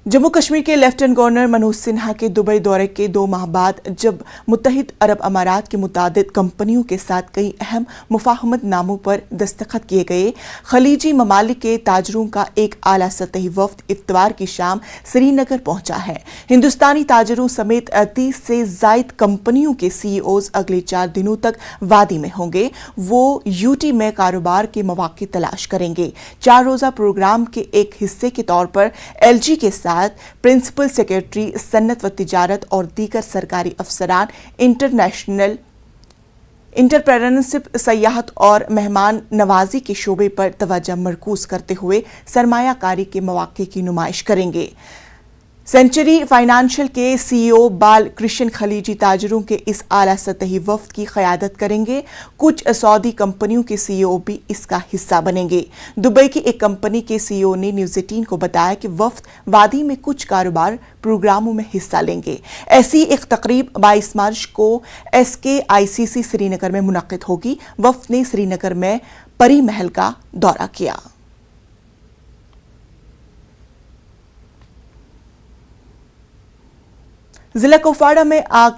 जम्मू कश्मीर के lieutenant governor Manoj Sinha के Dubai दौरे के 2 माह बाद जब मुत्तहिद अरब अमारात की मुतादिद कंपनियों के साथ कई अहम मुफाहमत नामों पर दस्तखत किए गए, खलीजी ममालिक के ताजरों का एक आला सतही वफ्द इफ्तार की शाम श्रीनगर पहुंचा है। हिंदुस्तानी ताजरों समेत 30 से जायद कंपनियों के सीईओज अगले 4 दिनों तक वादी में होंगे। वो यूटी में कारोबार के मौके तलाश करेंगे। 4 रोजा प्रोग्राम के एक हिस्से के तौर पर एलजी के साथ प्रिंसिपल सेक्रेटरी सन्नत व तिजारत और दीगर सरकारी अफसरान इंटरप्रेन्योरशिप, सयाहत और मेहमान नवाजी के शोबे पर तवज्जो मरकूज करते हुए सरमायाकारी के मौके की नुमाइश करेंगे। सेंचुरी फाइनेंशियल के सीईओ बाल कृष्ण खलीजी ताजरों के इस आला सतही वफ्द की क़यादत करेंगे। कुछ सऊदी कंपनियों के सीईओ भी इसका हिस्सा बनेंगे। दुबई की एक कंपनी के सीईओ ने न्यूज़ 18 को बताया कि वफ्द वादी में कुछ कारोबार प्रोग्रामों में हिस्सा लेंगे। ऐसी एक तकरीब 22 मार्च को SKICC श्रीनगर में मुनक्किद होगी। वफ्द ने श्रीनगर में परी महल का दौरा किया। जिला कुपवाड़ा में आग की